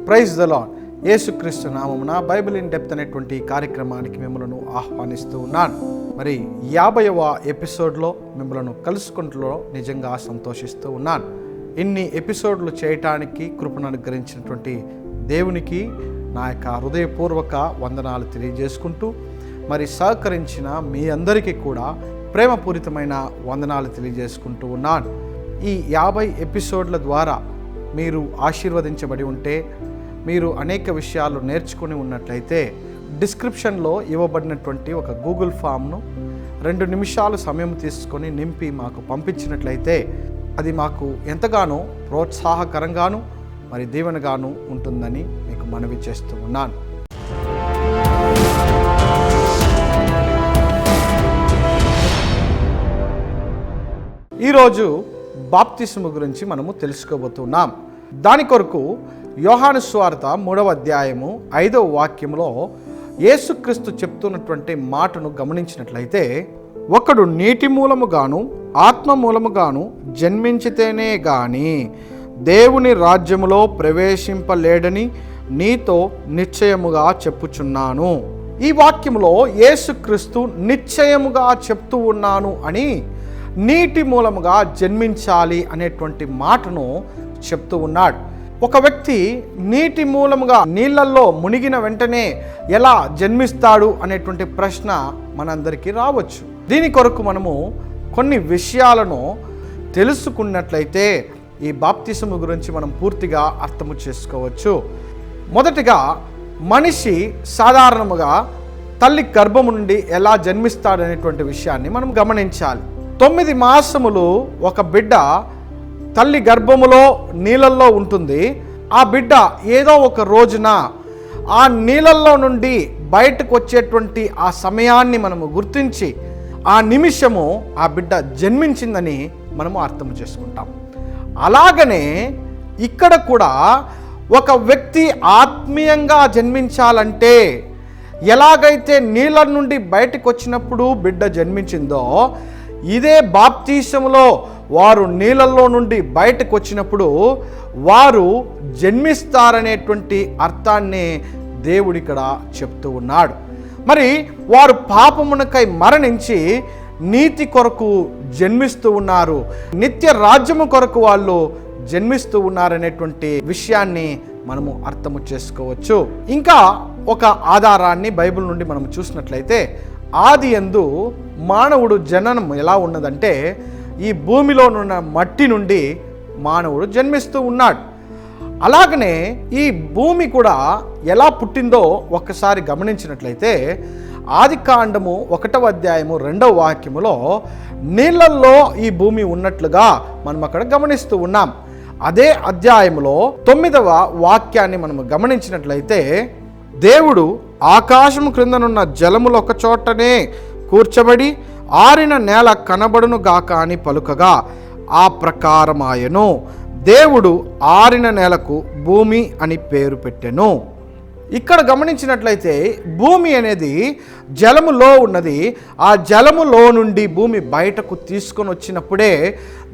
Praise the lord. యేసుక్రీస్తు నామమున Bible in depth అనేటువంటి కార్యక్రమానికి మిమ్మల్ని ఆహ్వానిస్తూ ఉన్నాను. మరి 50వ ఎపిసోడ్లో మిమ్మల్ని కలుసుకుంటూ నిజంగా సంతోషిస్తూ ఉన్నాను. ఇన్ని ఎపిసోడ్లు చేయటానికి కృపను అనుగ్రహించినటువంటి దేవునికి నా యొక్క హృదయపూర్వక వందనాలు తెలియజేసుకుంటూ, మరి సహకరించిన మీ అందరికీ కూడా ప్రేమపూరితమైన వందనాలు తెలియజేసుకుంటూ ఉన్నాను. ఈ 50 ఎపిసోడ్ల ద్వారా మీరు ఆశీర్వదించబడి ఉంటే, మీరు అనేక విషయాలు నేర్చుకుని ఉన్నట్లయితే, డిస్క్రిప్షన్లో ఇవ్వబడినటువంటి ఒక గూగుల్ ఫామ్ను 2 నిమిషాలు సమయం తీసుకొని నింపి మాకు పంపించినట్లయితే అది మాకు ఎంతగానో ప్రోత్సాహకరంగాను మరి దీవెనగాను ఉంటుందని మీకు మనవి చేస్తూ ఉన్నాను. ఈరోజు బాప్తిస్ము గురించి మనము తెలుసుకోబోతున్నాం. దాని కొరకు యోహాను సువార్త 3వ అధ్యాయము 5వ వాక్యంలో యేసుక్రీస్తు చెప్తున్నటువంటి మాటను గమనించినట్లయితే, ఒకడు నీటి మూలముగాను ఆత్మ మూలముగాను జన్మించితేనే గాని దేవుని రాజ్యములో ప్రవేశింపలేడని నీతో నిశ్చయముగా చెప్పుచున్నాను. ఈ వాక్యములో యేసుక్రీస్తు నిశ్చయముగా చెప్తూ ఉన్నాను అని నీటి మూలముగా జన్మించాలి అనేటువంటి మాటను చెప్తూ ఉన్నాడు. ఒక వ్యక్తి నీటి మూలముగా నీళ్ళల్లో మునిగిన వెంటనే ఎలా జన్మిస్తాడు అనేటువంటి ప్రశ్న మనందరికీ రావచ్చు. దీని కొరకు మనము కొన్ని విషయాలను తెలుసుకున్నట్లయితే ఈ బాప్తిసము గురించి మనం పూర్తిగా అర్థము చేసుకోవచ్చు. మొదటిగా, మనిషి సాధారణముగా తల్లి గర్భము నుండి ఎలా జన్మిస్తాడనేటువంటి విషయాన్ని మనం గమనించాలి. 9 మాసములు ఒక బిడ్డ తల్లి గర్భములో నీళ్ళల్లో ఉంటుంది. ఆ బిడ్డ ఏదో ఒక రోజున ఆ నీళ్ళల్లో నుండి బయటకు వచ్చేటువంటి ఆ సమయాన్ని మనము గుర్తించి ఆ నిమిషము ఆ బిడ్డ జన్మించిందని మనము అర్థం చేసుకుంటాం. అలాగనే ఇక్కడ కూడా ఒక వ్యక్తి ఆత్మీయంగా జన్మించాలంటే ఎలాగైతే నీళ్ళ నుండి బయటకు వచ్చినప్పుడు బిడ్డ జన్మించిందో, ఇదే బాప్తిసములో వారు నీళ్ళల్లో నుండి బయటకు వచ్చినప్పుడు వారు జన్మిస్తారనేటువంటి అర్థాన్ని దేవుడు ఇక్కడ చెప్తూ ఉన్నాడు. మరి వారు పాపమునకై మరణించి నీతి కొరకు జన్మిస్తూ ఉన్నారు, నిత్య రాజ్యము కొరకు వాళ్ళు జన్మిస్తూ ఉన్నారనేటువంటి విషయాన్ని మనము అర్థము చేసుకోవచ్చు. ఇంకా ఒక ఆధారాన్ని బైబిల్ నుండి మనం చూసినట్లయితే, ఆది యందు మానవుడు జననం ఎలా ఉన్నదంటే, ఈ భూమిలో ఉన్న మట్టి నుండి మానవుడు జన్మిస్తూ ఉన్నాడు. అలాగనే ఈ భూమి కూడా ఎలా పుట్టిందో ఒక్కసారి గమనించినట్లయితే, ఆదికాండము 1వ అధ్యాయము 2వ వాక్యములో నీళ్ళల్లో ఈ భూమి ఉన్నట్లుగా మనం అక్కడ గమనిస్తూ ఉన్నాం. అదే అధ్యాయములో 9వ వాక్యాన్ని మనం గమనించినట్లయితే, దేవుడు ఆకాశము క్రిందనున్న జలములు ఒక చోటనే కూర్చబడి ఆరిన నేల కనబడును గాక అని పలుకగా ఆ ప్రకారమాయను. దేవుడు ఆరిన నేలకు భూమి అని పేరు పెట్టెను. ఇక్కడ గమనించినట్లయితే భూమి అనేది జలములో ఉన్నది. ఆ జలములో నుండి భూమి బయటకు తీసుకొని వచ్చినప్పుడే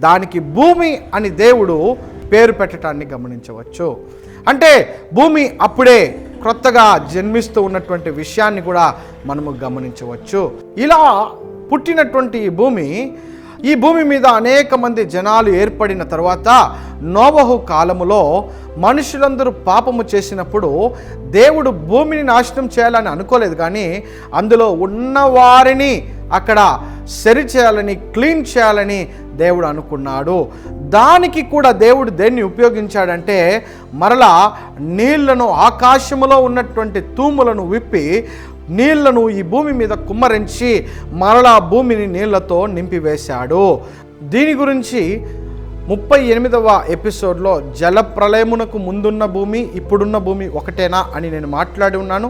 దానికి భూమి అని దేవుడు పేరు పెట్టడాన్ని గమనించవచ్చు. అంటే భూమి అప్పుడే క్రొత్తగా జన్మిస్తూ ఉన్నటువంటి విషయాన్ని కూడా మనము గమనించవచ్చు. ఇలా పుట్టినటువంటి ఈ భూమి మీద అనేక మంది జనాలు ఏర్పడిన తర్వాత నోవహు కాలములో మనుషులందరూ పాపము చేసినప్పుడు దేవుడు భూమిని నాశనం చేయాలని అనుకోలేదు, కానీ అందులో ఉన్నవారిని అక్కడ సరి చేయాలని, క్లీన్ చేయాలని దేవుడు అనుకున్నాడు. దానికి కూడా దేవుడు దేన్ని ఉపయోగించాడంటే, మరలా నీళ్లను, ఆకాశములో ఉన్నటువంటి తూములను విప్పి నీళ్లను ఈ భూమి మీద కుమ్మరించి మరలా భూమిని నీళ్లతో నింపివేశాడు. దీని గురించి 38వ ఎపిసోడ్లో జలప్రలయమునకు ముందున్న భూమి, ఇప్పుడున్న భూమి ఒకటేనా అని నేను మాట్లాడి ఉన్నాను.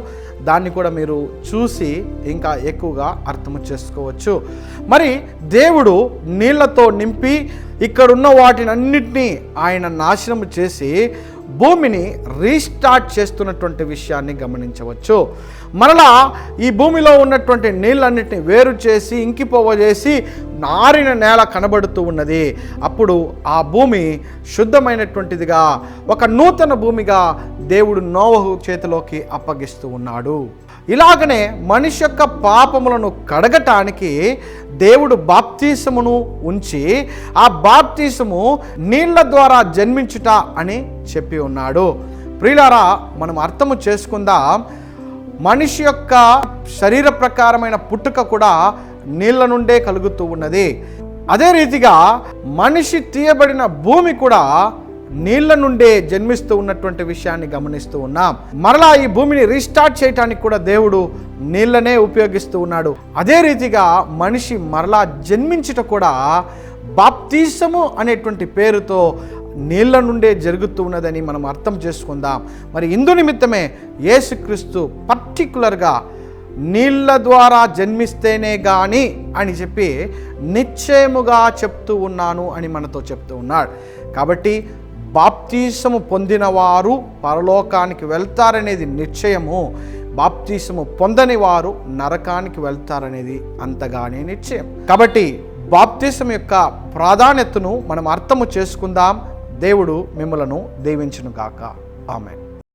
దాన్ని కూడా మీరు చూసి ఇంకా ఎక్కువగా అర్థం చేసుకోవచ్చు. మరి దేవుడు నీళ్లతో నింపి ఇక్కడున్న వాటినన్నిటినీ ఆయన నాశనం చేసి భూమిని రీస్టార్ట్ చేస్తున్నటువంటి విషయాన్ని గమనించవచ్చు. మరలా ఈ భూమిలో ఉన్నటువంటి నీళ్ళన్నిటిని వేరు చేసి ఇంకిపోవజేసి నారిన నేల కనబడుతూ ఉన్నది. అప్పుడు ఆ భూమి శుద్ధమైనటువంటిదిగా, ఒక నూతన భూమిగా దేవుడు నోవహు చేతిలోకి అప్పగిస్తూ ఉన్నాడు. ఇలాగనే మనిషి యొక్క పాపములను కడగటానికి దేవుడు బాప్తీసమును ఉంచి, ఆ బాప్తీసము నీళ్ల ద్వారా జన్మించుట అని చెప్పి ఉన్నాడు. ప్రియులారా, మనం అర్థము చేసుకుందాం. మనిషి యొక్క శరీర ప్రకారమైన పుట్టుక కూడా నీళ్ల నుండే కలుగుతూ ఉన్నది. అదే రీతిగా మనిషి తీయబడిన భూమి కూడా నీళ్ల నుండే జన్మిస్తూ ఉన్నటువంటి విషయాన్ని గమనిస్తూ ఉన్నాం. మరలా ఈ భూమిని రీస్టార్ట్ చేయడానికి కూడా దేవుడు నీళ్లనే ఉపయోగిస్తూ ఉన్నాడు. అదే రీతిగా మనిషి మరలా జన్మించుట కూడా బాప్తీసము అనేటువంటి పేరుతో నీళ్ల నుండే జరుగుతూ ఉన్నదని మనం అర్థం చేసుకుందాం. మరి ఇందు నిమిత్తమే యేసుక్రీస్తు పర్టికులర్గా నీళ్ల ద్వారా జన్మిస్తేనే గాని అని చెప్పి నిశ్చయముగా చెప్తూ ఉన్నాను అని మనతో చెప్తూ ఉన్నాడు. కాబట్టి బాప్తీసము పొందిన వారు పరలోకానికి వెళ్తారనేది నిశ్చయము, బాప్తీసము పొందని వారు నరకానికి వెళ్తారనేది అంతగానే నిశ్చయం. కాబట్టి బాప్తీసం యొక్క ప్రాధాన్యతను మనం అర్థము చేసుకుందాం. దేవుడు మిమ్మలను దీవించును గాక. ఆమేన్.